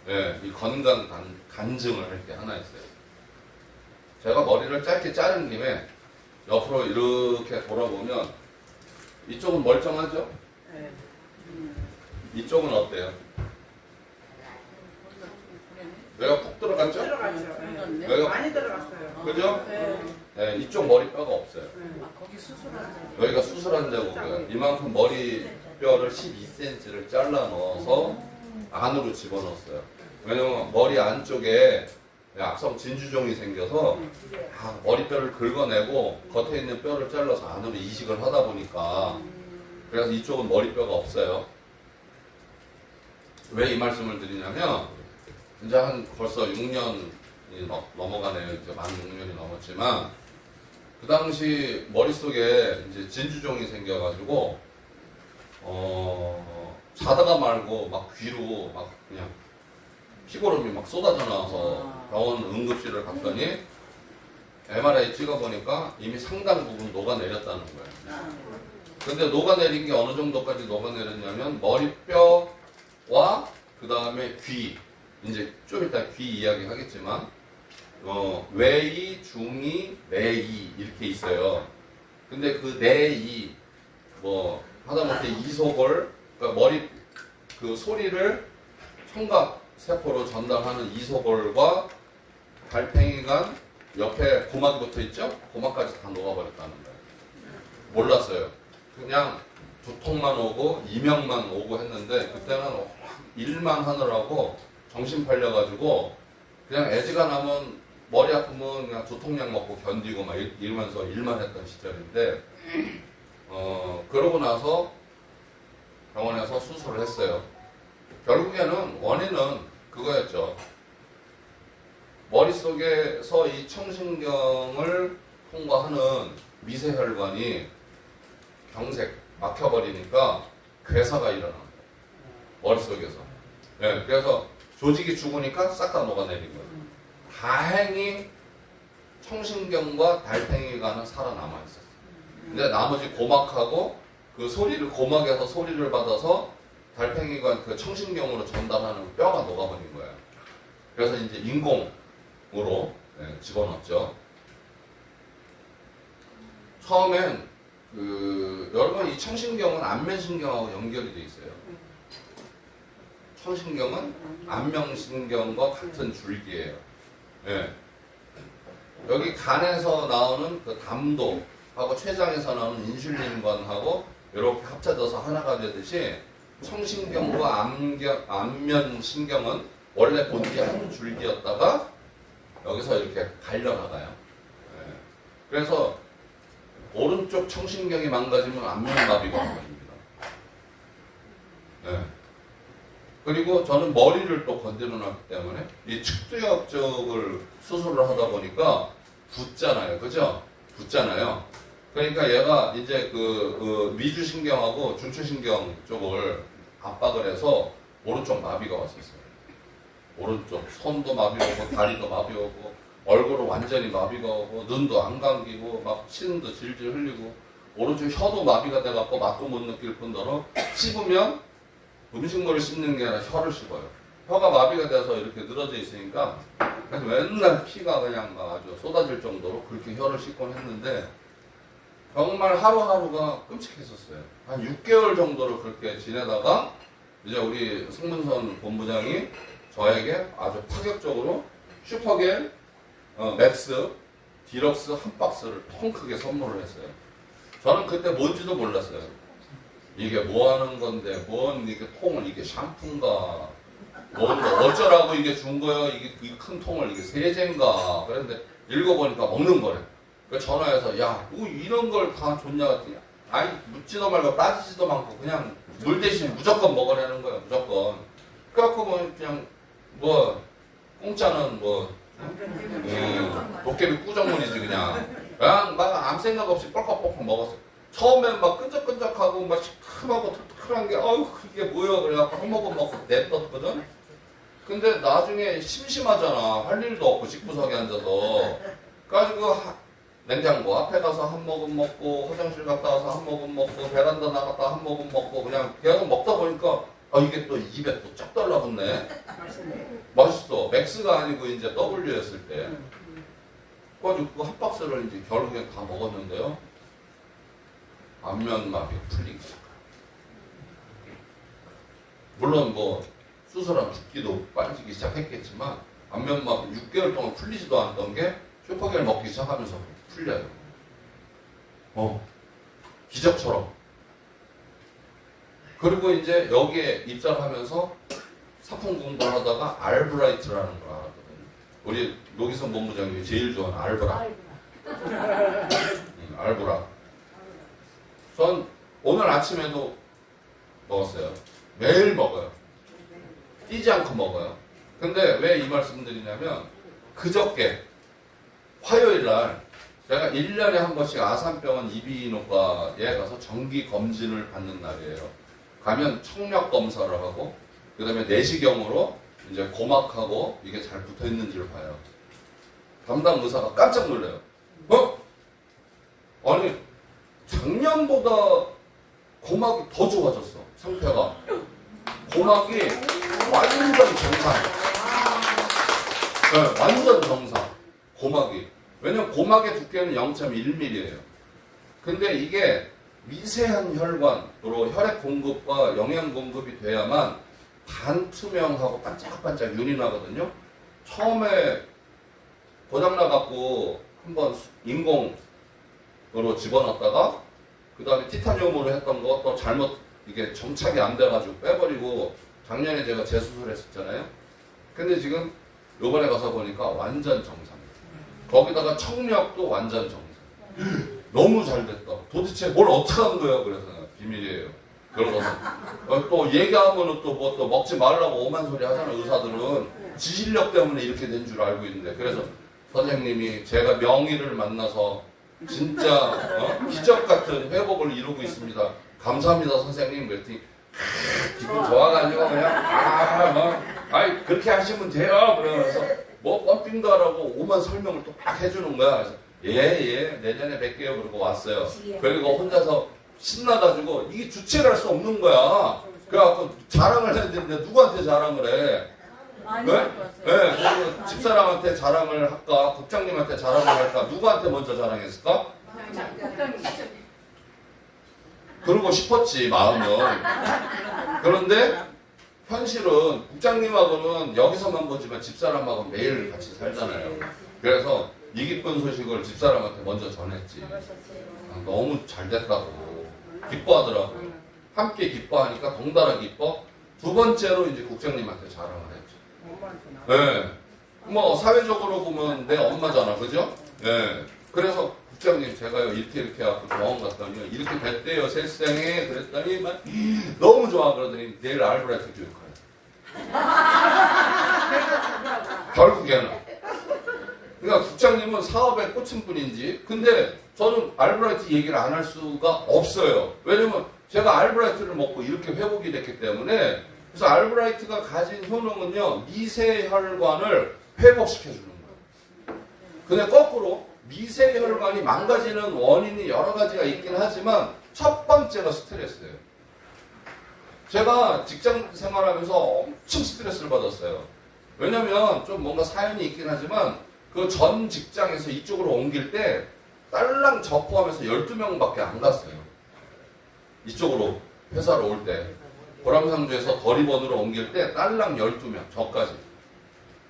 예, 이 건강 간증을 할 게 하나 있어요. 제가 머리를 짧게 자른 김에 옆으로 이렇게 돌아보면 이쪽은 멀쩡하죠? 네. 이쪽은 어때요? 여기가 푹 들어갔죠? 들어갔죠. 네. 여기가 많이 들어갔어요. 그죠? 네. 네, 이쪽 머리뼈가 없어요. 아, 거기 수술한 여기가 수술한 자국이에요. 이만큼 머리뼈를 12cm를 잘라 넣어서 안으로 집어넣었어요. 왜냐면 머리 안쪽에 악성 진주종이 생겨서 머리뼈를 긁어내고 겉에 있는 뼈를 잘라서 안으로 이식을 하다 보니까 그래서 이쪽은 머리뼈가 없어요. 왜 이 말씀을 드리냐면 이제 한 벌써 6년이 넘어가네요. 이제 만 6년이 넘었지만 그 당시 머릿속에 이제 진주종이 생겨가지고 자다가 말고 막 귀로 막 그냥 피고름이 막 쏟아져 나와서 병원 응급실을 갔더니 MRI 찍어보니까 이미 상당 부분 녹아내렸다는 거예요. 근데 녹아내린 게 어느 정도까지 녹아내렸냐면 머리뼈와 그 다음에 귀, 이제 좀 이따 귀 이야기 하겠지만 외이, 중이, 내이 이렇게 있어요. 근데 그 내이 뭐 하다못해 이소골, 그러니까 머리 그 소리를 청각 세포로 전달하는 이소골과 달팽이관 옆에 고막이 붙어 있죠? 고막까지 다 녹아버렸다는 거예요. 몰랐어요. 그냥 두통만 오고 이명만 오고 했는데 그때는 일만 하느라고 정신 팔려가지고 그냥 애지간하면 머리 아프면 그냥 두통약 먹고 견디고 막 이러면서 일만 했던 시절인데 그러고 나서 병원에서 수술을 했어요. 결국에는 원인은 그거였죠. 머릿속에서 이 청신경을 통과하는 미세혈관이 경색, 막혀버리니까 괴사가 일어나는 거예요. 머릿속에서. 네, 그래서 조직이 죽으니까 싹 다 녹아내린 거예요. 다행히 청신경과 달팽이관은 살아남아 있었어요. 근데 나머지 고막하고 그 소리를, 고막에서 소리를 받아서 달팽이관 그 청신경으로 전달하는 뼈가 녹아버린 거예요. 그래서 이제 인공으로 집어넣었죠. 처음엔 여러분 이 청신경은 안면신경하고 연결이 돼 있어요. 청신경은 안면신경과 같은 줄기예요. 예. 여기 간에서 나오는 그 담도하고 췌장에서 나오는 인슐린관하고 이렇게 합쳐져서 하나가 되듯이 청신경과 안면신경은 원래 본게 한 줄기였다가 여기서 이렇게 갈려나가요. 예. 그래서 오른쪽 청신경이 망가지면 안면마비가 온 겁니다. 네. 그리고 저는 머리를 또 건드려놨기 때문에 이 측두엽 쪽을 수술을 하다 보니까 붓잖아요. 그죠? 붓잖아요. 그러니까 얘가 이제 그 미주신경하고 중추신경 쪽을 압박을 해서 오른쪽 마비가 왔었어요. 오른쪽 손도 마비 오고 다리도 마비 오고 얼굴은 완전히 마비가 오고 눈도 안 감기고 막 침도 질질 흘리고 오른쪽 혀도 마비가 돼갖고 맛도 못 느낄 뿐더러 씹으면 음식물을 씹는 게 아니라 혀를 씹어요. 혀가 마비가 돼서 이렇게 늘어져 있으니까 그래서 맨날 피가 그냥 막 아주 쏟아질 정도로 그렇게 혀를 씹곤 했는데 정말 하루하루가 끔찍했었어요. 한 6개월 정도를 그렇게 지내다가 이제 우리 승문선 본부장이 저에게 아주 파격적으로 슈퍼겔 맥스 디럭스 한 박스를 통 크게 선물을 했어요. 저는 그때 뭔지도 몰랐어요. 이게 뭐 하는 건데, 뭔 이게 통을, 이게 샴푸인가, 뭔 어쩌라고 이게 준 거예요? 이게 이 큰 통을 이게 세제인가. 그런데 읽어보니까 먹는 거래. 그래서 전화해서, 야, 뭐 이런 걸 다 줬냐 했더니, 아니, 묻지도 말고 따지지도 않고 그냥 물 대신 무조건 먹으라는 거예요, 무조건. 그래갖고 뭐, 그냥, 뭐, 공짜는 뭐, 도깨비 꾸정문이지 그냥 막 아무 생각 없이 뻘컥뻘컥 먹었어. 처음엔 막 끈적끈적하고 막 시큼하고 털털한 게 그게 뭐야 그래갖고 한 모금 먹고 냅뒀거든. 근데 나중에 심심하잖아. 할 일도 없고 집구석에 앉아서. 그래가지고 냉장고 앞에 가서 한 모금 먹고 화장실 갔다 와서 한 모금 먹고 베란다 나갔다 한 모금 먹고 그냥 계속 먹다 보니까 이게 또 입에 또 쫙 달라붙네. 맛있네. 맛있어. 맥스가 아니고 이제 W였을 때. 그래가지고 그 한 박스를 이제 결국엔 다 먹었는데요. 안면막이 풀리기 시작해요. 물론 뭐 수술하면 붓기도 빠지기 시작했겠지만 안면막 6개월 동안 풀리지도 않던 게 슈퍼겔 먹기 시작하면서 풀려요. 기적처럼. 그리고 이제 여기에 입사를 하면서 사품 공부를 하다가 알브라이트라는 걸 알았거든요. 우리 노기선 본부장님이 제일 좋아하는 알브라. 알브라. 전 오늘 아침에도 먹었어요. 매일 먹어요. 뛰지 않고 먹어요. 근데 왜 이 말씀 드리냐면 그저께 화요일 날 제가 1년에 한 번씩 아산병원 이비인후과에 가서 정기 검진을 받는 날이에요. 가면 청력 검사를 하고 그 다음에 내시경으로 이제 고막하고 이게 잘 붙어 있는지를 봐요. 담당 의사가 깜짝 놀래요. 아니 작년보다 고막이 더 좋아졌어. 상태가. 고막이 완전 정상. 네, 완전 정상. 고막이. 왜냐면 고막의 두께는 0.1mm예요. 근데 이게 미세한 혈관으로 혈액 공급과 영양 공급이 돼야만 반투명하고 반짝반짝 윤이 나거든요. 처음에 고장나갖고 한번 인공으로 집어넣었다가 그 다음에 티타늄으로 했던 거 또 잘못 이게 정착이 안 돼가지고 빼버리고 작년에 제가 재수술했었잖아요. 근데 지금 요번에 가서 보니까 완전 정상이에요. 거기다가 청력도 완전 정상. 너무 잘 됐다. 도대체 뭘 어떻게 한 거야? 그래서 비밀이에요. 그러고서 또 얘기하면은 또 뭐 또 먹지 말라고 오만 소리 하잖아. 의사들은 지실력 때문에 이렇게 된 줄 알고 있는데 그래서 선생님이 제가 명의를 만나서 진짜 기적 같은 회복을 이루고 있습니다. 감사합니다 선생님. 그랬더니 기분 좋아가지고 그냥 아이 그렇게 하시면 돼요. 그러면서 뭐 펌핑도 하라고 오만 설명을 또 막 해주는 거야. 그래서 예 내년에 뵐게요. 그러고 왔어요. 그리고 혼자서 신나가지고 이게 주체를 할 수 없는 거야. 그래갖고 자랑을 해야 되는데 누구한테 자랑을 해? 네? 그리고 집사람한테 자랑을 할까? 국장님한테 자랑을 할까? 누구한테 먼저 자랑했을까? 그러고 싶었지 마음은. 그런데 현실은 국장님하고는 여기서만 보지만 집사람하고는 매일 같이 살잖아요. 그래서 이 기쁜 소식을 집사람한테 먼저 전했지. 너무 잘 됐다고 기뻐하더라고요. 함께 기뻐하니까 덩달아 기뻐. 두 번째로 이제 국장님한테 자랑을 했죠. 네. 뭐 사회적으로 보면 내 엄마잖아, 그죠? 네. 그래서 국장님 제가요 이렇게 해갖고 병원 갔더니 이렇게 뵀대요 세상에. 그랬더니 막 너무 좋아. 그러더니 내일 알브라이트 교육하래. 결국에는. 그러니까 국장님은 사업에 꽂힌 분인지. 근데 저는 알브라이트 얘기를 안 할 수가 없어요. 왜냐면 제가 알브라이트를 먹고 이렇게 회복이 됐기 때문에. 그래서 알브라이트가 가진 효능은요 미세혈관을 회복시켜주는 거예요. 근데 거꾸로 미세혈관이 망가지는 원인이 여러 가지가 있긴 하지만 첫 번째가 스트레스예요. 제가 직장 생활하면서 엄청 스트레스를 받았어요. 왜냐면 좀 뭔가 사연이 있긴 하지만 그 전 직장에서 이쪽으로 옮길 때 딸랑 저 포함해서 12명밖에 안 갔어요. 이쪽으로 회사로 올 때. 보람상주에서 거리번으로 옮길 때 딸랑 12명, 저까지.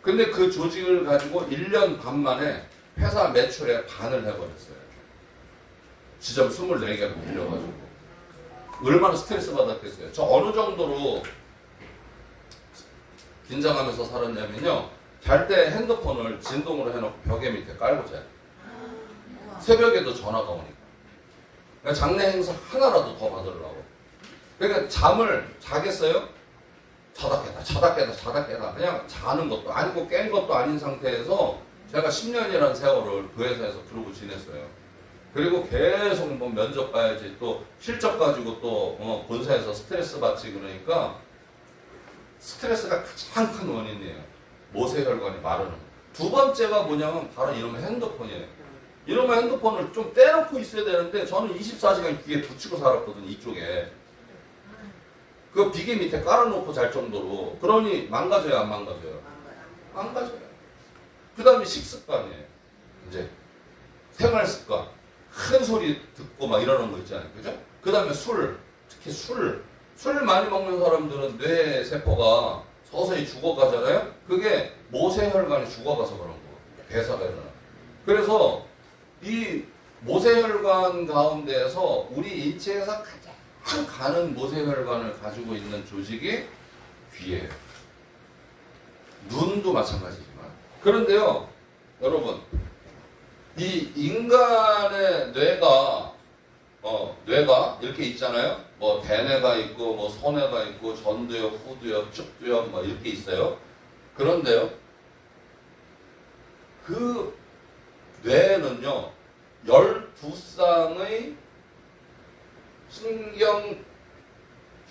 근데 그 조직을 가지고 1년 반 만에 회사 매출의 반을 해버렸어요. 지점 24개로 빌려가지고. 얼마나 스트레스 받았겠어요. 저 어느 정도로 긴장하면서 살았냐면요. 잘 때 핸드폰을 진동으로 해놓고 벽에 밑에 깔고 자요. 새벽에도 전화가 오니까. 그러니까 장례 행사 하나라도 더 받으려고. 그러니까 잠을 자겠어요? 자다 깨다. 그냥 자는 것도 아니고 깬 것도 아닌 상태에서 제가 10년이라는 세월을 그 회사에서 그러고 지냈어요. 그리고 계속 뭐 면접 봐야지 또 실적 가지고 또 본사에서 스트레스 받지. 그러니까 스트레스가 가장 큰 원인이에요. 모세혈관이 마르는. 두 번째가 뭐냐면 바로 이놈의 핸드폰이에요. 이놈의 핸드폰을 좀 떼놓고 있어야 되는데 저는 24시간 귀에 붙이고 살았거든요. 이쪽에. 그 비계 밑에 깔아놓고 잘 정도로. 그러니 망가져요, 안 망가져요? 망가져요. 그 다음에 식습관이에요. 이제 생활 습관. 큰 소리 듣고 막 이러는 거 있잖아요. 그죠? 그 다음에 술. 특히 술. 술 많이 먹는 사람들은 뇌 세포가 서서히 죽어가잖아요. 그게 모세혈관이 죽어가서 그런 거예요. 대사가 일어나. 그래서 이 모세혈관 가운데에서 우리 인체에서 가장 가는 모세혈관을 가지고 있는 조직이 귀예요. 눈도 마찬가지지만. 그런데요, 여러분, 이 인간의 뇌가 이렇게 있잖아요. 뭐 대뇌가 있고, 뭐 소뇌가 있고, 전두엽, 후두엽, 측두엽, 뭐 이렇게 있어요. 그런데요, 그 뇌는요, 12쌍의 신경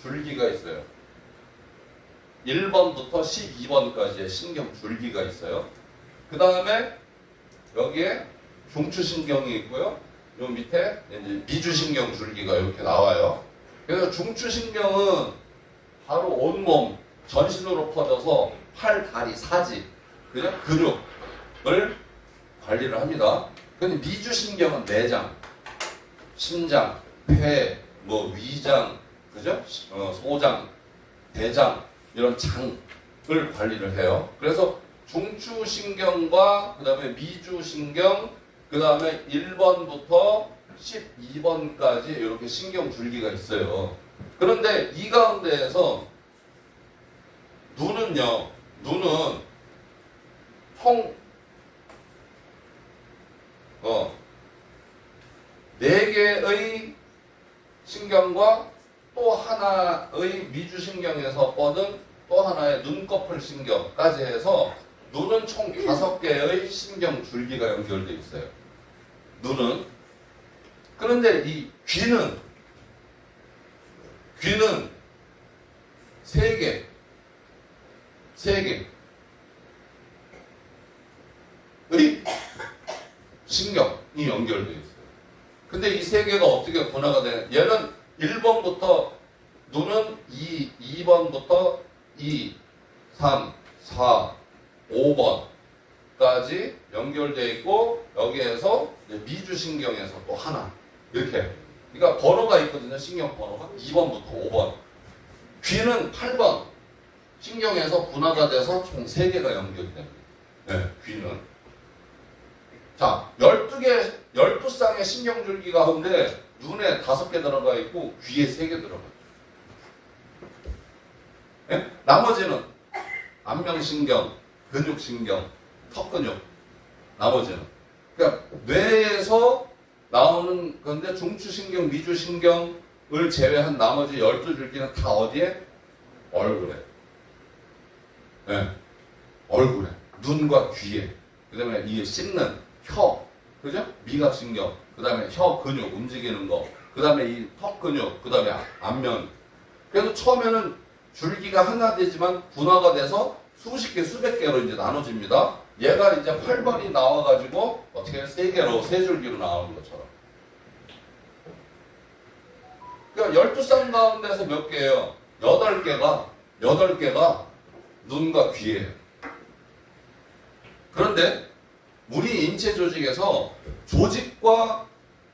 줄기가 있어요. 1번부터 12번까지의 신경 줄기가 있어요. 그 다음에 여기에 중추신경이 있고요. 요 밑에 이제 미주신경 줄기가 이렇게 나와요. 그래서 중추신경은 바로 온몸 전신으로 퍼져서 팔, 다리, 사지, 그죠? 근육을 관리를 합니다. 근데 미주신경은 내장, 심장, 폐, 뭐 위장, 그죠? 소장, 대장 이런 장을 관리를 해요. 그래서 중추신경과 그 다음에 미주신경, 그 다음에 1번부터 12번까지 이렇게 신경 줄기가 있어요. 그런데 이 가운데에서 눈은 총 4개의 신경과 또 하나의 미주신경에서 뻗은 또 하나의 눈꺼풀 신경까지 해서 눈은 총 5개의 신경 줄기가 연결되어 있어요. 눈은. 그런데 이 귀는 3개. 의 신경이 연결되어 있어요. 근데 이 3개가 어떻게 분화가 되냐? 얘는 1번부터 눈은 2번부터 2, 3, 4, 5번까지 연결되어 있고 여기에서 미주신경에서 또 하나 이렇게 그러니까 번호가 있거든요. 신경 번호가 2번부터 5번. 귀는 8번 신경에서 분화가 돼서 총 3개가 연결이 됩니다. 네, 귀는. 자, 12쌍의 신경줄기 가운데 눈에 5개 들어가 있고 귀에 3개 들어가 있고. 네? 나머지는 안면신경, 근육신경, 턱근육. 나머지는. 그러니까 뇌에서 나오는 건데 중추신경, 미주신경을 제외한 나머지 12줄기는 다 어디에? 얼굴에. 네. 얼굴에. 눈과 귀에. 그 다음에 이 씹는 혀. 그죠? 미각신경. 그 다음에 혀 근육 움직이는 거. 그 다음에 이 턱 근육. 그 다음에 안면. 그래서 처음에는 줄기가 하나 되지만 분화가 돼서 수십 개, 수백 개로 이제 나눠집니다. 얘가 이제 8번이 나와가지고 어떻게 3개로, 3줄기로 나오는 것처럼. 그러니까 12쌍 가운데서 몇 개예요? 8개가 눈과 귀예요. 그런데 우리 인체 조직에서 조직과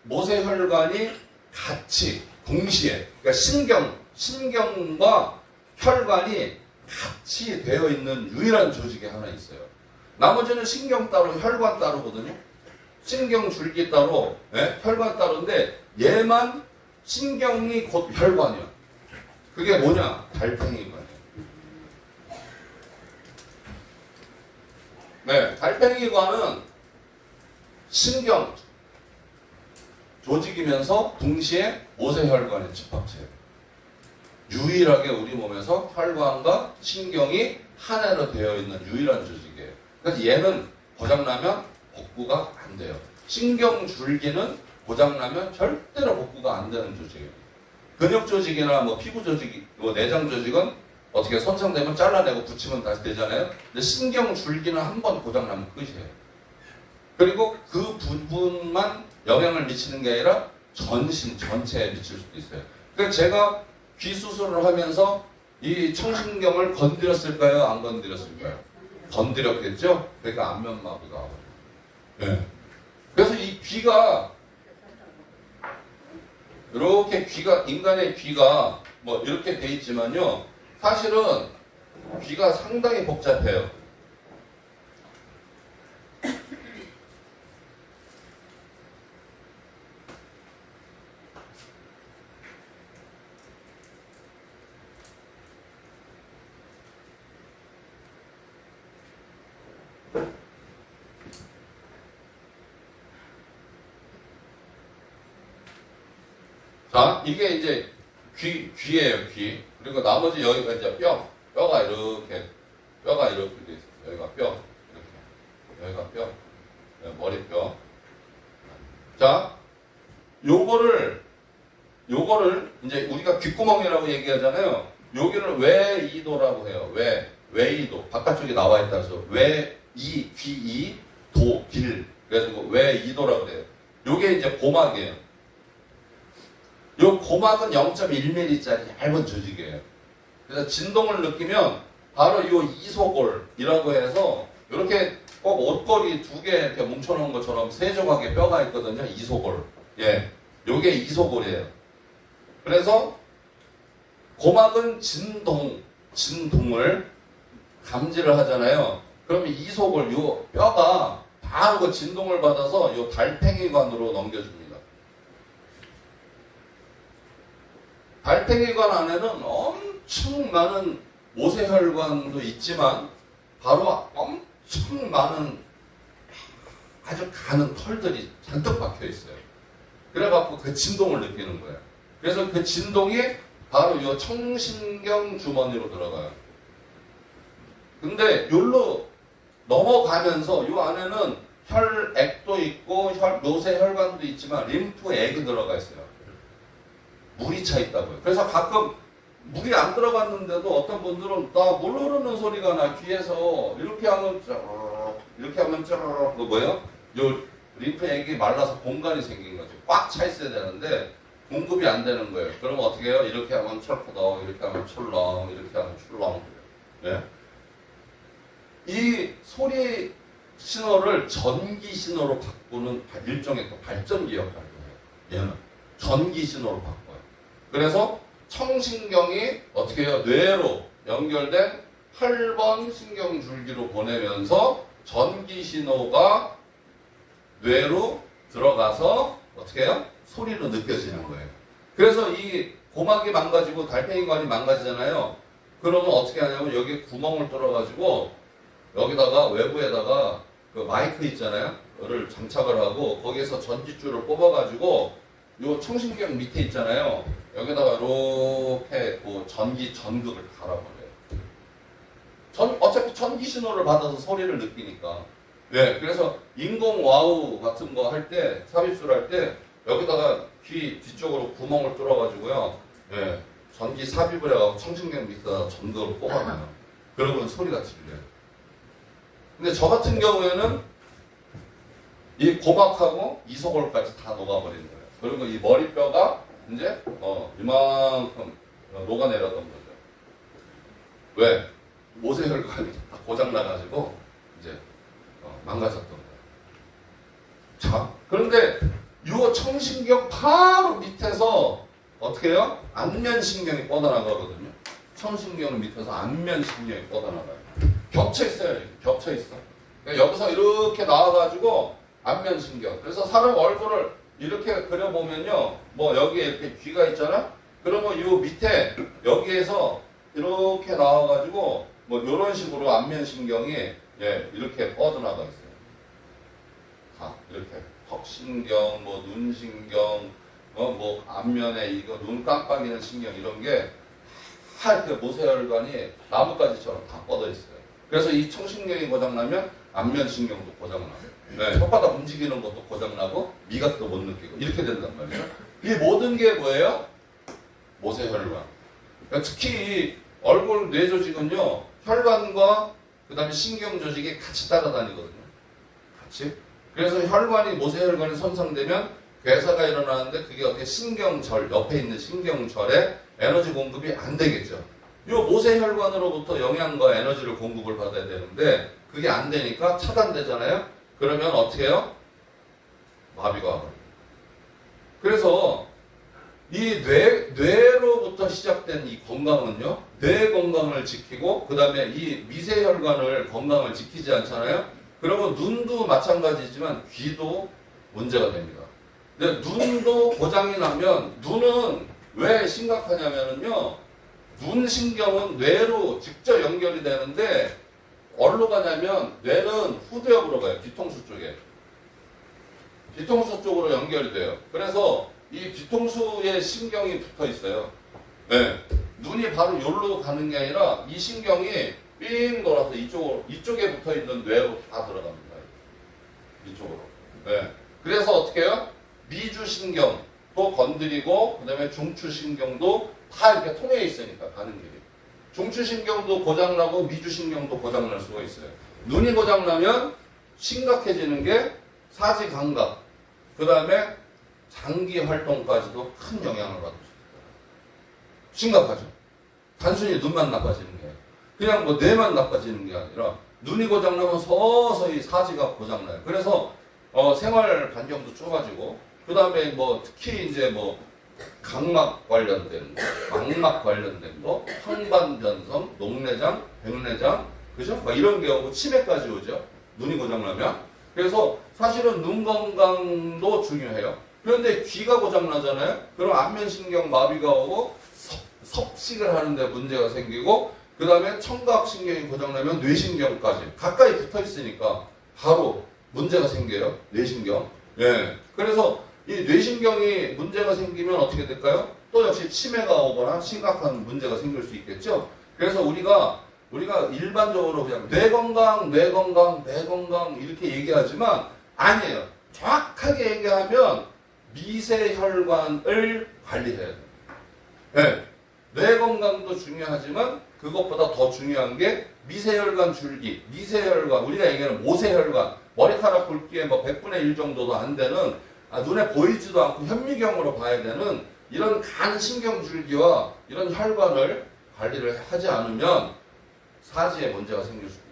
모세혈관이 같이 동시에 그러니까 신경과 혈관이 같이 되어 있는 유일한 조직이 하나 있어요. 나머지는 신경 따로 혈관 따로거든요. 신경 줄기 따로 혈관 따로인데 얘만 신경이 곧 혈관이야. 그게 뭐냐? 달팽이관이에요. 네, 달팽이관은 신경 조직이면서 동시에 모세혈관의 집합체예요. 유일하게 우리 몸에서 혈관과 신경이 하나로 되어 있는 유일한 조직이에요. 그래서 얘는 고장나면 복구가 안 돼요. 신경 줄기는 고장나면 절대로 복구가 안 되는 조직이에요. 근육 조직이나 뭐 피부 조직, 뭐 내장 조직은 어떻게 손상되면 잘라내고 붙이면 다시 되잖아요. 근데 신경 줄기는 한 번 고장나면 끝이에요. 그리고 그 부분만 영향을 미치는 게 아니라 전신 전체에 미칠 수도 있어요. 그러니까 제가 귀 수술을 하면서 이 청신경을 건드렸을까요? 안 건드렸을까요? 건드렸겠죠? 그러니까 안면마비가 와요. 네. 그래서 이 귀가 이렇게 인간의 귀가 뭐 이렇게 돼 있지만요. 사실은 귀가 상당히 복잡해요. 자, 이게 이제 귀예요, 귀. 그리고 나머지 여기가 이제 뼈가 이렇게 돼 있어요. 여기가 뼈, 이렇게. 여기가 뼈, 머리뼈. 자, 요거를 이제 우리가 귓구멍이라고 얘기하잖아요. 여기를 외이도라고 해요. 외이도. 바깥쪽에 나와 있다 해서 귀이, 도, 길. 그래서 외이도라고 그래요. 요게 이제 고막이에요. 요 고막은 0.1mm짜리 얇은 조직이에요. 그래서 진동을 느끼면 바로 요 이소골이라고 해서 이렇게 꼭 옷걸이 2개 이렇게 뭉쳐놓은 것처럼 세 조각의 뼈가 있거든요. 이소골. 예, 요게 이소골이에요. 그래서 고막은 진동을 감지를 하잖아요. 그러면 이소골 요 뼈가 바로 그 진동을 받아서 요 달팽이관으로 넘겨줍니다. 달팽이관 안에는 엄청 많은 모세혈관도 있지만 바로 엄청 많은 아주 가는 털들이 잔뜩 박혀 있어요. 그래갖고 그 진동을 느끼는 거예요. 그래서 그 진동이 바로 이 청신경 주머니로 들어가요. 근데 여기로 넘어가면서 이 안에는 혈액도 있고 모세혈관도 있지만 림프액이 들어가 있어요. 물이 차 있다고요. 그래서 가끔 물이 안 들어갔는데도 어떤 분들은 나 물 흐르는 소리가 나 귀에서 이렇게 하면 쩌르륵 이렇게 하면 쩌르륵 그 뭐예요? 요 림프액이 말라서 공간이 생긴 거죠. 꽉 차 있어야 되는데 공급이 안 되는 거예요. 그러면 어떻게 해요? 이렇게 하면 철푸덕, 이렇게 하면 출렁, 이렇게 하면 출렁. 네. 이 소리 신호를 전기 신호로 바꾸는 일종의 또 발전기 역할을 해요. 얘는 전기 신호로 바꿔요. 그래서 청신경이 어떻게 해요? 뇌로 연결된 8번 신경줄기로 보내면서 전기 신호가 뇌로 들어가서 어떻게 해요? 소리로 느껴지는 거예요. 그래서 이 고막이 망가지고 달팽이관이 망가지잖아요. 그러면 어떻게 하냐면 여기 구멍을 뚫어가지고 여기다가 외부에다가 그 마이크 있잖아요. 그거를 장착을 하고 거기에서 전기줄을 뽑아가지고 요 청신경 밑에 있잖아요. 여기다가 이렇게 그 전극을 갈아버려요. 어차피 전기 신호를 받아서 소리를 느끼니까. 네, 그래서 인공 와우 같은 거 할 때, 삽입술 할 때 여기다가 귀 뒤쪽으로 구멍을 뚫어가지고요. 네, 전기 삽입을 해가지고 청신경 밑에다 전극을 뽑아놔요. 그러면 소리가 들려요. 근데 저 같은 경우에는 이 고막하고 이소골까지 다 녹아버리는 거예요. 그리고 이 머리뼈가 이제 이만큼 녹아내렸던 거죠. 왜? 모세혈관이 다 고장나가지고 이제 망가졌던 거예요. 자, 그런데 요 청신경 바로 밑에서 어떻게 해요? 안면신경이 뻗어나가거든요. 청신경 밑에서 안면신경이 뻗어나가요. 겹쳐 있어요. 이렇게 겹쳐 있어. 그러니까 여기서 이렇게 나와가지고 안면신경. 그래서 사람 얼굴을 이렇게 그려보면요. 뭐 여기에 이렇게 귀가 있잖아? 그러면 요 밑에 여기에서 이렇게 나와가지고 뭐 이런 식으로 안면신경이 이렇게 뻗어나가 있어요. 다 이렇게 턱신경, 뭐 눈신경, 뭐 앞면에 이거 눈 깜빡이는 신경 이런 게 다 이렇게 모세혈관이 나뭇가지처럼 다 뻗어 있어요. 그래서 이 청신경이 고장나면 안면신경도 고장나고 네, 혓바닥 움직이는 것도 고장나고 미각도 못 느끼고 이렇게 된단 말이에요. 이 모든 게 뭐예요? 모세혈관. 그러니까 특히 얼굴 뇌조직은요. 혈관과 그 다음에 신경조직이 같이 따라다니거든요. 같이. 그래서 혈관이 모세혈관이 손상되면 괴사가 일어나는데 그게 어떻게 신경절, 옆에 있는 신경절에 에너지 공급이 안 되겠죠. 요 모세혈관으로부터 영양과 에너지를 공급을 받아야 되는데 그게 안 되니까 차단되잖아요. 그러면 어떻게 해요? 마비가 와버려요. 그래서 이 뇌로부터 시작된 이 건강은요, 뇌 건강을 지키고, 그 다음에 이 미세혈관을 건강을 지키지 않잖아요? 그러면 눈도 마찬가지지만 귀도 문제가 됩니다. 근데 눈도 고장이 나면, 눈은 왜 심각하냐면요, 눈 신경은 뇌로 직접 연결이 되는데, 어디로 가냐면, 뇌는 후두엽으로 가요. 뒤통수 쪽에. 뒤통수 쪽으로 연결이 돼요. 그래서 이 뒤통수에 신경이 붙어 있어요. 네. 눈이 바로 여기로 가는 게 아니라 이 신경이 삥 돌아서 이쪽에 붙어 있는 뇌로 다 들어갑니다. 이쪽으로. 네. 그래서 어떻게 해요? 미주신경도 건드리고, 그 다음에 중추신경도 다 이렇게 통해 있으니까, 가는 길이. 중추신경도 고장나고, 미주신경도 고장날 수가 있어요. 눈이 고장나면 심각해지는 게 사지감각, 그 다음에 장기 활동까지도 큰 영향을 받을 수 있어요. 심각하죠. 단순히 눈만 나빠지는 게 그냥 뭐 뇌만 나빠지는 게 아니라 눈이 고장나면 서서히 사지가 고장나요. 그래서 생활 반경도 좁아지고 그 다음에 뭐 특히 이제 뭐 각막 관련된 거, 망막 관련된 거, 황반변성, 녹내장, 백내장, 그죠? 막 이런 게 오고 치매까지 오죠. 눈이 고장나면. 그래서 사실은 눈 건강도 중요해요. 그런데 귀가 고장나잖아요? 그럼 안면신경 마비가 오고 섭식을 하는데 문제가 생기고 그 다음에 청각신경이 고장나면 뇌신경까지 가까이 붙어 있으니까 바로 문제가 생겨요. 뇌신경. 예. 그래서 이 뇌신경이 문제가 생기면 어떻게 될까요? 또 역시 치매가 오거나 심각한 문제가 생길 수 있겠죠? 그래서 우리가 일반적으로 그냥 뇌 건강 이렇게 얘기하지만 아니에요. 정확하게 얘기하면 미세혈관을 관리해야 돼요. 네. 뇌 건강도 중요하지만 그것보다 더 중요한 게 미세혈관 줄기, 미세혈관, 우리가 얘기하는 모세혈관, 머리카락 굵기에 뭐 100분의 1 정도도 안 되는 눈에 보이지도 않고 현미경으로 봐야 되는 이런 간 신경줄기와 이런 혈관을 관리를 하지 않으면 사지에 문제가 생길 수도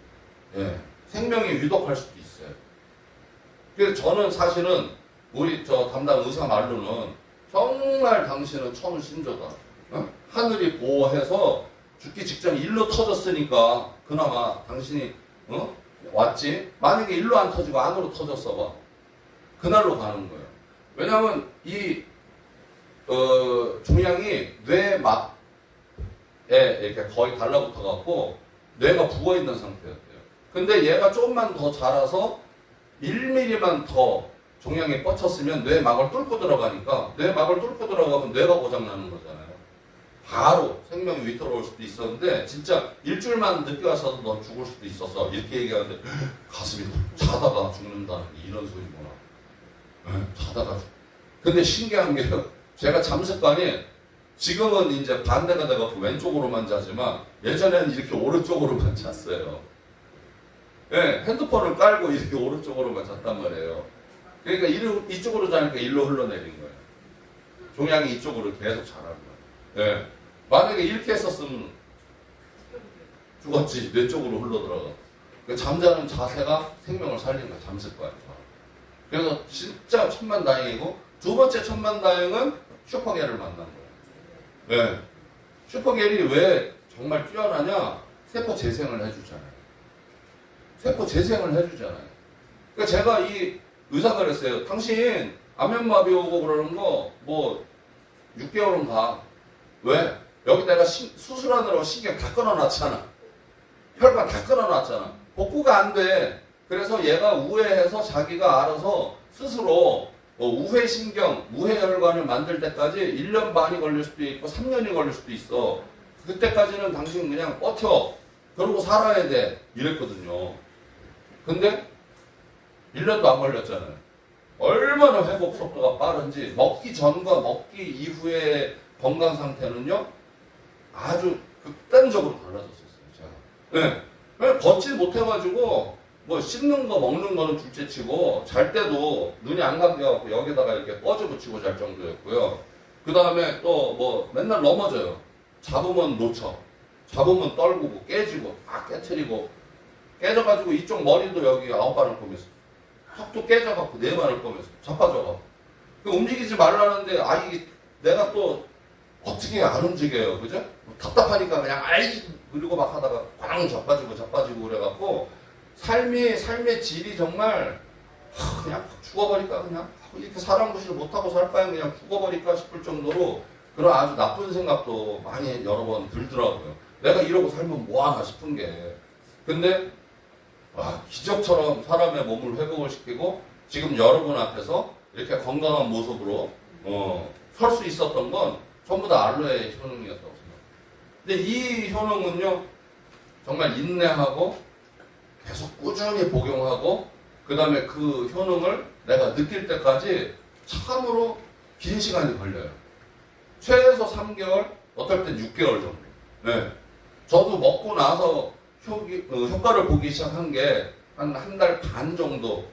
있어요. 예. 생명이 위독할 수도 있어요. 그래서 저는 사실은 우리 저 담당 의사 말로는 정말 당신은 천신조다. 하늘이 보호해서 죽기 직전에 일로 터졌으니까 그나마 당신이 왔지. 만약에 일로 안 터지고 안으로 터졌어 봐. 그날로 가는 거예요. 왜냐하면 이 종양이 뇌막에 이렇게 거의 달라붙어 갖고 뇌가 부어 있는 상태였대요. 근데 얘가 조금만 더 자라서 1mm만 더 종양이 뻗쳤으면 뇌막을 뚫고 들어가니까 뇌막을 뚫고 들어가면 뇌가 고장나는 거잖아요. 바로 생명이 위태로울 수도 있었는데 진짜 일주일만 늦게 와서 너 죽을 수도 있었어. 이렇게 얘기하는데 가슴이 자다가 죽는다는 이런 소리구나. 자다가 근데 신기한 게 제가 잠습관이 지금은 이제 반대가 돼갖고 왼쪽으로만 자지만 예전에는 이렇게 오른쪽으로만 잤어요. 네, 핸드폰을 깔고 이렇게 오른쪽으로만 잤단 말이에요. 그러니까 이쪽으로 자니까 일로 흘러내린 거예요. 종양이 이쪽으로 계속 자라는 거예요. 네. 만약에 이렇게 했었으면 죽었지. 뇌 쪽으로 흘러들어가. 그러니까 잠자는 자세가 생명을 살리는 거예요. 잠습관에서. 그래서 진짜 천만다행이고 두 번째 천만다행은 슈퍼겔을 만난 거예요. 네. 슈퍼겔이 왜 정말 뛰어나냐? 세포 재생을 해주잖아요. 세포 재생을 해주잖아요. 그러니까 제가 이 의사가 그랬어요. 당신 안면마비 오고 그러는 거 뭐 6개월은 가. 왜? 여기 내가 수술하느라고 신경 다 끊어놨잖아. 혈관 다 끊어놨잖아. 복구가 안 돼. 그래서 얘가 우회해서 자기가 알아서 스스로 우회신경, 우회혈관을 만들 때까지 1년 반이 걸릴 수도 있고 3년이 걸릴 수도 있어. 그때까지는 당신 그냥 버텨. 그러고 살아야 돼. 이랬거든요. 근데 1년도 안 걸렸잖아요. 얼마나 회복 속도가 빠른지 먹기 전과 먹기 이후의 건강 상태는요. 아주 극단적으로 달라졌었어요. 제가. 네. 걷지 못해가지고 뭐 씹는 거 먹는 거는 둘째치고 잘 때도 눈이 안 감겨갖고 여기다가 이렇게 꺼져 붙이고 잘 정도였고요. 그 다음에 또 뭐 맨날 넘어져요. 잡으면 놓쳐. 잡으면 떨구고 깨지고 다 깨트리고 깨져가지고 이쪽 머리도 여기 9바늘 꼬매서 턱도 깨져갖고 4바늘 꼬매서 자빠져갖고 움직이지 말라는데 이게 내가 또 어떻게 안 움직여요. 그죠? 답답하니까 그냥 아이 그리고 막 하다가 꽝 자빠지고 그래갖고 삶의 질이 정말 그냥 죽어버릴까 그냥 이렇게 사람 구실을 못하고 살 바엔 그냥 죽어버릴까 싶을 정도로 그런 아주 나쁜 생각도 많이 여러 번 들더라고요. 내가 이러고 살면 뭐하나 싶은 게. 근데 기적처럼 사람의 몸을 회복을 시키고 지금 여러분 앞에서 이렇게 건강한 모습으로 설 수 있었던 건 전부 다 알로에의 효능이었다고 생각합니다. 근데 이 효능은요 정말 인내하고 계속 꾸준히 복용하고 그 다음에 그 효능을 내가 느낄 때까지 참으로 긴 시간이 걸려요. 최소 3개월, 어떨 땐 6개월 정도. 네. 저도 먹고 나서 효과를 보기 시작한 게 한 달 반 정도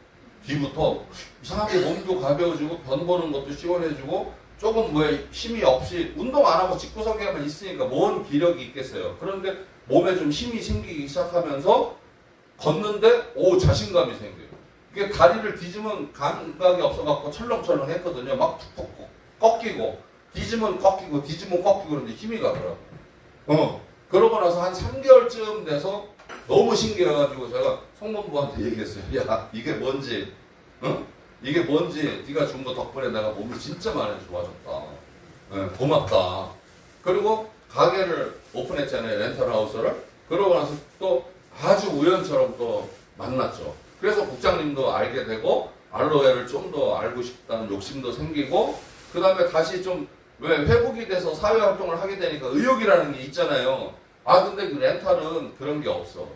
뒤부터 이상하게 몸도 가벼워지고 변 보는 것도 시원해지고 조금 뭐 힘이 없이 운동 안 하고 집구석에만 있으니까 뭔 기력이 있겠어요. 그런데 몸에 좀 힘이 생기기 시작하면서 걷는데 자신감이 생겨요. 이게 다리를 뒤지면 감각이 없어갖고 철렁철렁 했거든요. 막 툭툭 꺾이고 뒤지면 꺾이고 그런데 힘이 가더라고요. 그러고 나서 한 3개월쯤 돼서 너무 신기해가지고 제가 성범부한테 얘기했어요. 야 이게 뭔지 이게 뭔지 네가 준 거 덕분에 내가 몸이 진짜 많이 좋아졌다. 고맙다. 그리고 가게를 오픈했잖아요. 렌탈하우스를. 그러고 나서 또 아주 우연처럼 또 만났죠. 그래서 국장님도 알게 되고 알로에를 좀 더 알고 싶다는 욕심도 생기고 그 다음에 다시 좀 왜 회복이 돼서 사회활동을 하게 되니까 의욕이라는 게 있잖아요. 근데 그 렌탈은 그런 게 없어.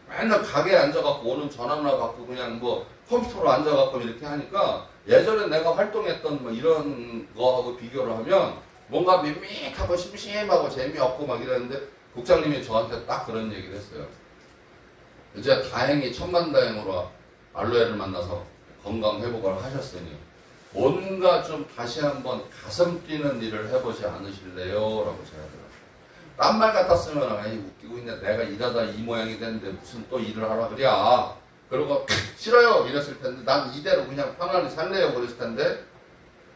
맨날 가게에 앉아갖고 오는 전화나 받고 그냥 뭐 컴퓨터로 앉아갖고 이렇게 하니까 예전에 내가 활동했던 뭐 이런 거하고 비교를 하면 뭔가 밋밋하고 심심하고 재미없고 막 이랬는데 국장님이 저한테 딱 그런 얘기를 했어요. 이제 다행히 천만다행으로 알로에를 만나서 건강 회복을 하셨으니 뭔가 좀 다시 한번 가슴 뛰는 일을 해보지 않으실래요? 라고 제가 들었어요. 딴 말 같았으면 웃기고 있네. 내가 일하다 이 모양이 됐는데 무슨 또 일을 하라 그래. 그리고 싫어요 이랬을 텐데 난 이대로 그냥 편안히 살래요 그랬을 텐데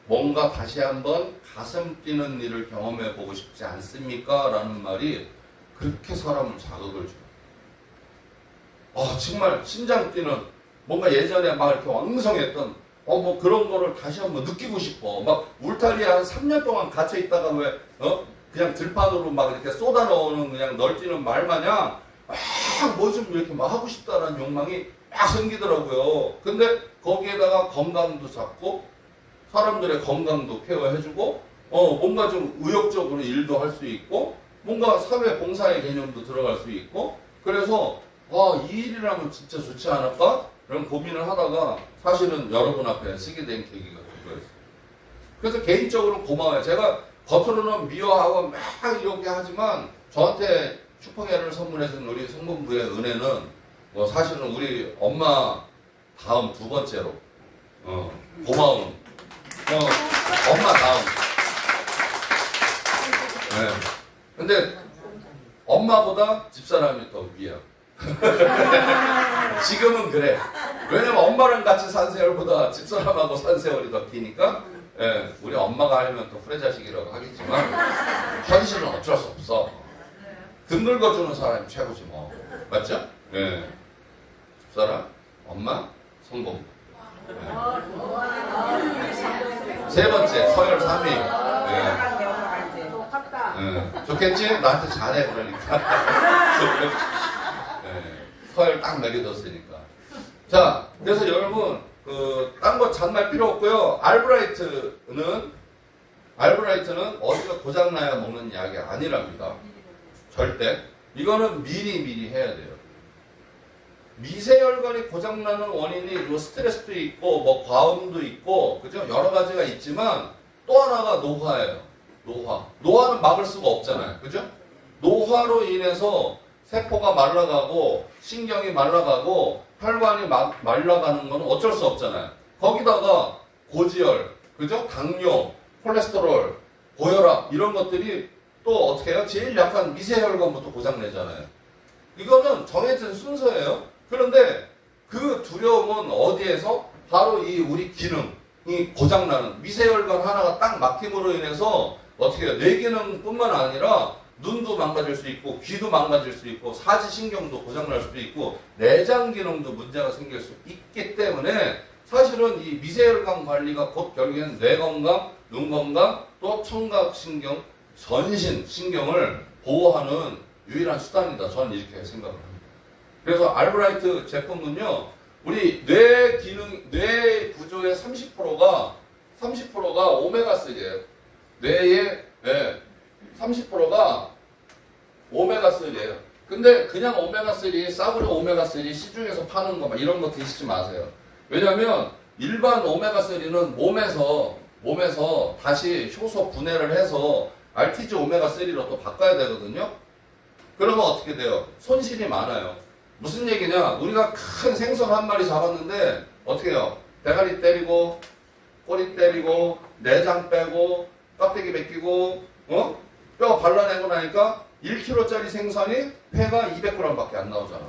뭔가 다시 한번 가슴 뛰는 일을 경험해 보고 싶지 않습니까? 라는 말이 그렇게 사람을 자극을 줘요. 정말 심장 뛰는 뭔가 예전에 막 이렇게 왕성했던 뭐 그런 거를 다시 한번 느끼고 싶어. 막 울타리에 한 3년 동안 갇혀 있다가 왜 그냥 들판으로 막 이렇게 쏟아 넣는 그냥 널뛰는 말 마냥 뭐 좀 이렇게 막 하고 싶다라는 욕망이 막 생기더라고요. 근데 거기에다가 건강도 잡고 사람들의 건강도 케어해주고 뭔가 좀 의욕적으로 일도 할 수 있고 뭔가 사회 봉사의 개념도 들어갈 수 있고 그래서 이 일이라면 진짜 좋지 않을까? 이런 고민을 하다가 사실은 여러분 앞에 쓰게 된 계기가 그거였어요. 그래서 개인적으로 고마워요. 제가 겉으로는 미워하고 막 이렇게 하지만 저한테 슈퍼게를 선물해준 우리 성분부의 은혜는 뭐 사실은 우리 엄마 다음 두 번째로 고마운 엄마 다음. 네. 근데 엄마보다 집사람이 더 위야. 지금은 그래. 왜냐면 엄마랑 같이 산 세월보다 집사람하고 산 세월이 더 기니까 우리 엄마가 알면 또 후레자식이라고 하겠지만 현실은 어쩔 수 없어. 등 긁어주는 사람이 최고지 뭐. 맞죠? 집사람, 엄마, 성공. 세 번째 서열 3위. 좋겠지? 나한테 잘해 그러니까. 서열 딱 매겨뒀으니까. 자, 그래서 여러분 딴 거 잔말 필요 없고요. 알브라이트는 어디가 고장나야 먹는 약이 아니랍니다. 절대. 이거는 미리 해야 돼요. 미세혈관이 고장나는 원인이 뭐 스트레스도 있고 뭐 과음도 있고 그죠? 여러 가지가 있지만 또 하나가 노화예요. 노화는 막을 수가 없잖아요. 그죠? 노화로 인해서 세포가 말라가고 신경이 말라가고 혈관이 말라가는 건 어쩔 수 없잖아요. 거기다가 고지혈, 그죠? 당뇨, 콜레스테롤, 고혈압 이런 것들이 또 어떻게 해요? 제일 약한 미세혈관부터 고장내잖아요. 이거는 정해진 순서예요. 그런데 그 두려움은 어디에서? 바로 이 우리 기능이 고장나는 미세혈관 하나가 딱 막힘으로 인해서 어떻게 해요? 뇌 기능뿐만 아니라 눈도 망가질 수 있고 귀도 망가질 수 있고 사지신경도 고장날 수도 있고 내장 기능도 문제가 생길 수 있기 때문에 사실은 이 미세혈관 관리가 곧 결국엔 뇌 건강, 눈 건강, 또 청각신경, 전신 신경을 보호하는 유일한 수단이다. 저는 이렇게 생각을 합니다. 그래서 알브라이트 제품은요, 우리 뇌 기능, 뇌 구조의 30%가 오메가3예요. 뇌의 30%가 오메가3예요. 근데 그냥 오메가3, 싸구려 오메가3 시중에서 파는 거 막 이런 거 드시지 마세요. 왜냐면 일반 오메가3는 몸에서 다시 효소 분해를 해서 RTG 오메가3로 또 바꿔야 되거든요. 그러면 어떻게 돼요? 손실이 많아요. 무슨 얘기냐? 우리가 큰 생선 한 마리 잡았는데 어떻게 해요? 대가리 때리고 꼬리 때리고 내장 빼고 껍데기 벗기고 뼈 발라내고 나니까 1kg짜리 생선이 회가 200g밖에 안 나오잖아.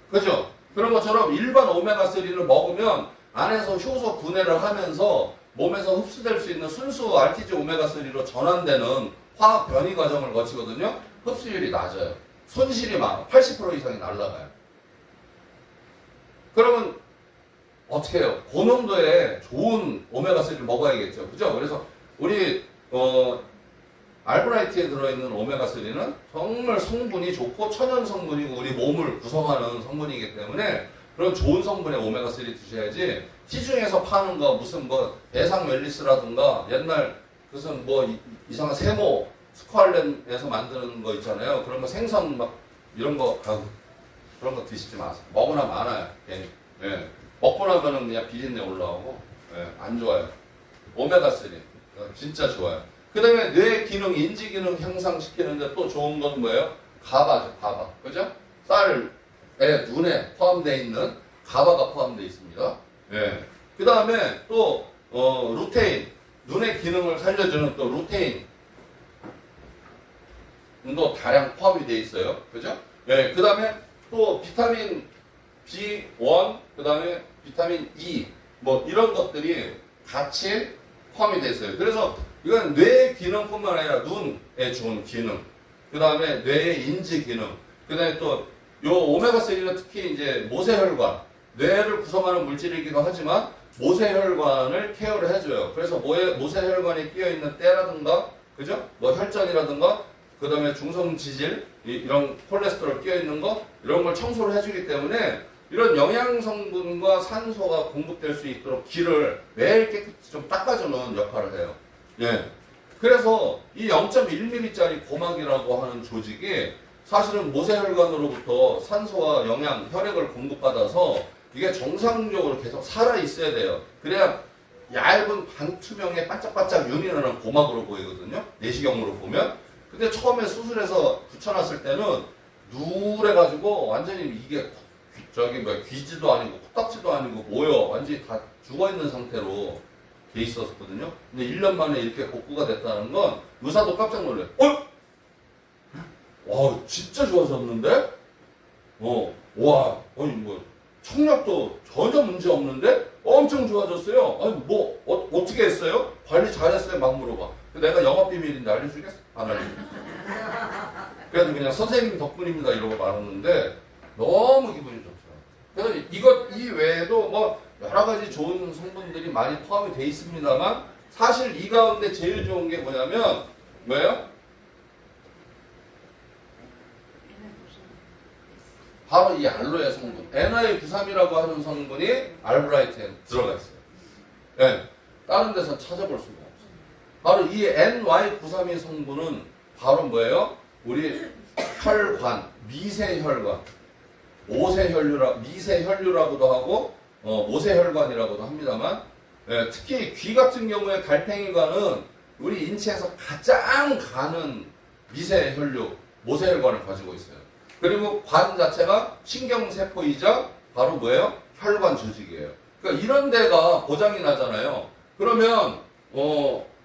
그죠? 그런 것처럼 일반 오메가3를 먹으면 안에서 효소 분해를 하면서 몸에서 흡수될 수 있는 순수 RTG 오메가3로 전환되는 화학 변이 과정을 거치거든요. 흡수율이 낮아요. 손실이 많아. 80% 이상이 날아가요. 그러면 어떻게 해요? 고농도의 좋은 오메가3를 먹어야겠죠. 그죠? 그래서 우리 알브라이트에 들어있는 오메가3는 정말 성분이 좋고 천연 성분이고 우리 몸을 구성하는 성분이기 때문에 그런 좋은 성분의 오메가3 드셔야지 시중에서 파는 거 무슨 뭐 대상 멜리스라든가 옛날 무슨 뭐 이상한 세모 스ኳ알렌에서 만드는 거 있잖아요. 그런 거 생선 막 이런 거 그런 거 드시지 마세요. 먹으나 많아요. 괜히. 예. 먹고 나면은 그냥 비린내 올라오고 안 좋아요. 오메가3 진짜 좋아요. 그 다음에 뇌 기능, 인지 기능 향상시키는데 또 좋은 건 뭐예요? 가바죠, 가바. 그죠? 쌀에, 눈에 포함되어 있는 가바가 포함되어 있습니다. 예. 그 다음에 또, 루테인. 눈의 기능을 살려주는 또 루테인도 다량 포함이 되어 있어요. 그죠? 예. 그 다음에 또 비타민 B1, 그 다음에 비타민 E, 뭐 이런 것들이 같이 포함이 되어 있어요. 그래서 이건 뇌 기능뿐만 아니라 눈에 좋은 기능, 그 다음에 뇌의 인지 기능, 그 다음에 또 요 오메가3는 특히 이제 모세혈관, 뇌를 구성하는 물질이기도 하지만 모세혈관을 케어를 해줘요. 그래서 모세혈관에 끼어있는 때라든가, 그죠? 뭐 혈전이라든가, 그 다음에 중성지질, 이런 콜레스테롤 끼어있는 거, 이런 걸 청소를 해주기 때문에 이런 영양성분과 산소가 공급될 수 있도록 기를 매일 깨끗이 좀 닦아주는 역할을 해요. 예. 그래서 이 0.1mm짜리 고막이라고 하는 조직이 사실은 모세혈관으로부터 산소와 영양, 혈액을 공급받아서 이게 정상적으로 계속 살아있어야 돼요. 그래야 얇은 반투명의 반짝반짝 윤이 나는 고막으로 보이거든요. 내시경으로 보면. 근데 처음에 수술해서 붙여놨을 때는 누래가지고 완전히 이게 귀지도 아니고 코딱지도 아니고 뭐요. 완전히 다 죽어있는 상태로 돼 있었거든요. 근데 1년 만에 이렇게 복구가 됐다는 건 의사도 깜짝 놀래요. 와, 진짜 좋아졌는데? 와, 아니 뭐 청력도 전혀 문제 없는데 엄청 좋아졌어요. 아니 뭐 어떻게 했어요? 관리 잘했어요? 막 물어봐. 내가 영업 비밀인데 알려주겠어? 안 알려주겠어. 그래도 그냥 선생님 덕분입니다 이러고 말았는데 너무 기분이 좋더라고요. 그래서 이 외에도 뭐 여러 가지 좋은 성분들이 많이 포함이 돼 있습니다만 사실 이 가운데 제일 좋은 게 뭐냐면 뭐예요? 바로 이 알로에 성분, NI93이라고 하는 성분이 알브라이트에 들어가 있어요. 네, 다른 데서 찾아볼 수가 없어요. 바로 이 NY932 성분은 바로 뭐예요? 우리 혈관, 미세혈관, 미세혈류라고도 하고 모세혈관이라고도 합니다만 특히 귀 같은 경우에 달팽이관은 우리 인체에서 가장 가는 미세혈류, 모세혈관을 가지고 있어요. 그리고 관 자체가 신경세포이자 바로 뭐예요? 혈관 조직이에요. 그러니까 이런 데가 고장이 나잖아요. 그러면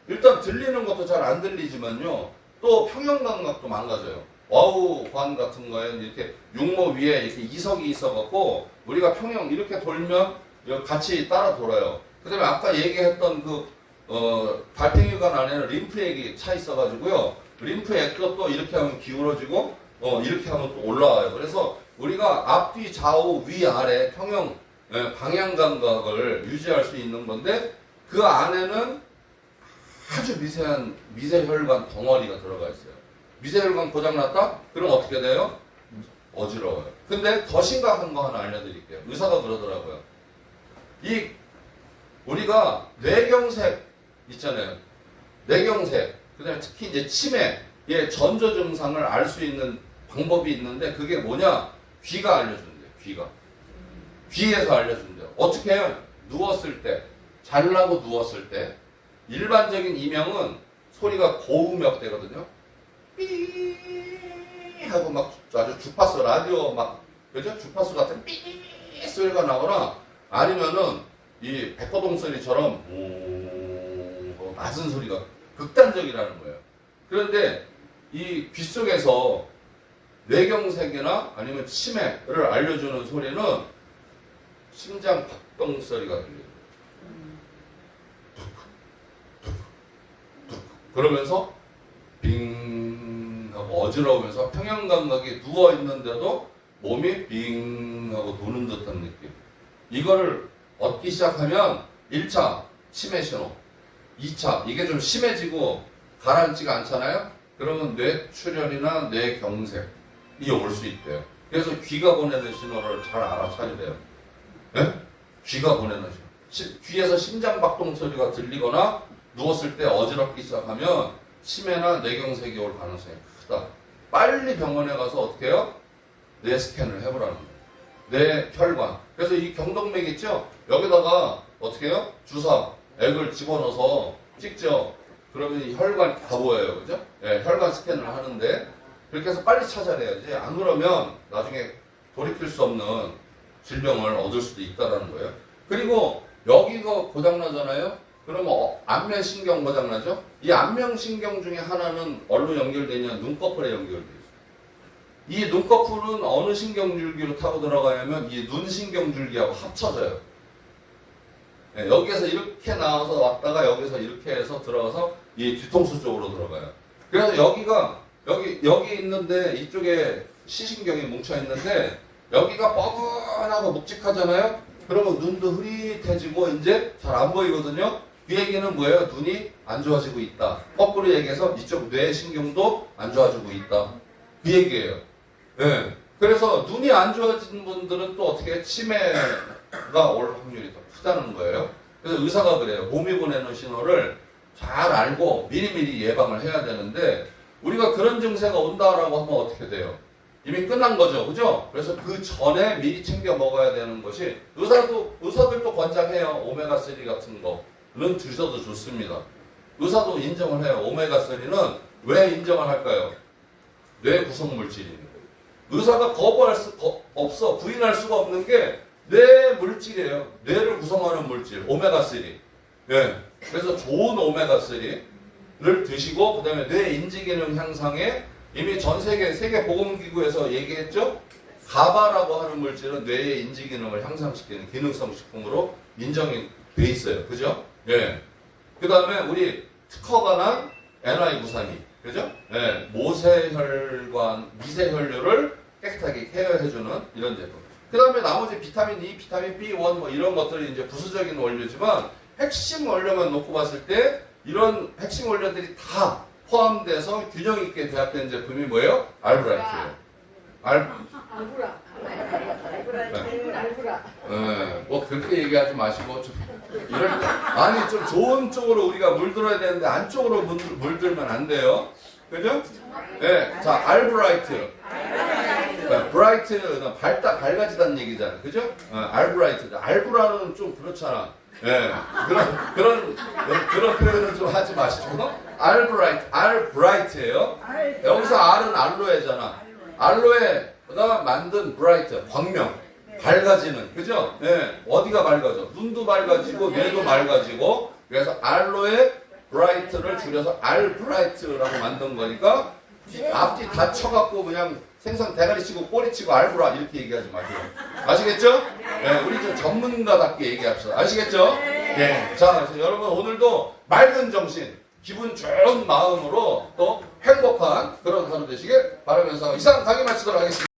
일단 들리는 것도 잘 안 들리지만요. 또 평형감각도 망가져요. 와우관 같은 거에는 이렇게 육모 위에 이렇게 이석이 있어갖고 우리가 평형 이렇게 돌면 같이 따라 돌아요. 그 다음에 아까 얘기했던 달팽이관 안에는 림프액이 차 있어가지고요. 림프액도 또 이렇게 하면 기울어지고 이렇게 하면 또 올라와요. 그래서 우리가 앞뒤 좌우 위 아래 평형 방향 감각을 유지할 수 있는 건데 그 안에는 아주 미세한 미세혈관 덩어리가 들어가 있어요. 미세혈관 고장났다? 그럼 어떻게 돼요? 어지러워요. 근데 더 심각한 거 하나 알려드릴게요. 의사가 그러더라고요. 우리가 뇌경색 있잖아요. 뇌경색, 그 다음에 특히 이제 치매의 전조 증상을 알 수 있는 방법이 있는데 그게 뭐냐? 귀가 알려준대요. 귀에서 알려준대요. 어떻게 해요? 누웠을 때, 잘라고 누웠을 때 일반적인 이명은 소리가 고음역대거든요. 삐 하고 막 아주 주파수 라디오 막 그죠? 주파수 같은 삐 소리가 나거나 아니면은 이 백호동 소리처럼 오 낮은 소리가 극단적이라는 거예요. 그런데 이 귀 속에서 뇌경색이나 아니면 치매를 알려주는 소리는 심장 박동 소리가 들려요. 그러면서 빙 하고 어지러우면서 평형감각이 누워있는데도 몸이 빙 하고 도는 듯한 느낌. 이거를 얻기 시작하면 1차 치매 신호, 2차 이게 좀 심해지고 가라앉지가 않잖아요. 그러면 뇌출혈이나 뇌경색이 올 수 있대요. 그래서 귀가 보내는 신호를 잘 알아차리래요. 네? 귀가 보내는 신호. 귀에서 심장박동 소리가 들리거나 누웠을 때 어지럽기 시작하면 치매나 뇌경색이 올 가능성이 크다. 빨리 병원에 가서 어떻게 해요? 뇌 스캔을 해보라는 거예요. 뇌 혈관. 그래서 이 경동맥 있죠? 여기다가 어떻게 해요? 주사, 액을 집어넣어서 찍죠. 그러면 이 혈관이 다 보여요. 그죠? 네, 혈관 스캔을 하는데 그렇게 해서 빨리 찾아내야지. 안 그러면 나중에 돌이킬 수 없는 질병을 얻을 수도 있다는 거예요. 그리고 여기가 고장나잖아요? 그러면 안면신경 고장나죠? 이 안면신경 중에 하나는 어디로 연결되냐? 눈꺼풀에 연결되어 있어요. 이 눈꺼풀은 어느 신경줄기로 타고 들어가냐면 이 눈신경줄기하고 합쳐져요. 네, 여기에서 이렇게 나와서 왔다가 여기서 이렇게 해서 들어가서 이 뒤통수 쪽으로 들어가요. 그래서 여기 있는데 이쪽에 시신경이 뭉쳐 있는데 여기가 뻐근하고 묵직하잖아요? 그러면 눈도 흐릿해지고 이제 잘 안 보이거든요? 그 얘기는 뭐예요? 눈이 안 좋아지고 있다. 거꾸로 얘기해서 이쪽 뇌신경도 안 좋아지고 있다. 그 얘기예요. 네. 그래서 눈이 안 좋아진 분들은 또 어떻게 치매가 올 확률이 더 크다는 거예요. 그래서 의사가 그래요. 몸이 보내는 신호를 잘 알고 미리미리 예방을 해야 되는데 우리가 그런 증세가 온다라고 하면 어떻게 돼요? 이미 끝난 거죠. 그죠? 그래서 그 전에 미리 챙겨 먹어야 되는 것이 의사들도 권장해요. 오메가3 같은 거는 드셔도 좋습니다. 의사도 인정을 해요. 오메가3는 왜 인정을 할까요? 뇌 구성물질이니까. 의사가 거부할 수 없어. 부인할 수가 없는 게 뇌 물질이에요. 뇌를 구성하는 물질. 오메가3. 예. 그래서 좋은 오메가3를 드시고, 그 다음에 뇌 인지기능 향상에 이미 전 세계 보건기구에서 얘기했죠? 가바라고 하는 물질은 뇌의 인지기능을 향상시키는 기능성 식품으로 인정이 돼 있어요. 그죠? 예. 그 다음에 우리 특허가 난 NI932. 그죠? 예. 모세혈관, 미세혈류를 깨끗하게 케어해주는 이런 제품. 그 다음에 나머지 비타민 E, 비타민 B1 뭐 이런 것들이 이제 부수적인 원료지만 핵심 원료만 놓고 봤을 때 이런 핵심 원료들이 다 포함돼서 균형 있게 배합된 제품이 뭐예요? 알브라이트예요. 알브라. 네, 뭐 그렇게 얘기하지 마시고 아니 좀 좋은 쪽으로 우리가 물들어야 되는데 안쪽으로 물들면 안 돼요. 그죠? 네, 자 알브라이트. 브라이트는 밝아지다는 얘기잖아요. 그죠? 알브라이트. 알브라는 좀 그렇잖아. 예. 그런 표현을 좀 하지 마시고. 알브라이트예요. 여기서 R은 알로에잖아. 알로에가 만든 브라이트, 광명. 밝아지는. 그죠? 예. 네. 어디가 밝아져? 눈도 밝아지고, 뇌도 밝아지고. 그래서 알로에 브라이트. 그래서 알로에 브라이트. 브라이트를 줄여서 알브라이트라고 만든 거니까 앞뒤 다 쳐갖고 그냥 생선 대가리 치고 꼬리 치고 알브라 이렇게 얘기하지 마세요. 아시겠죠? 네, 우리 좀 전문가답게 얘기합시다. 아시겠죠? 네. 자, 그래서 여러분 오늘도 맑은 정신, 기분 좋은 마음으로 또 행복한 그런 하루 되시길 바라면서 이상 강의 마치도록 하겠습니다.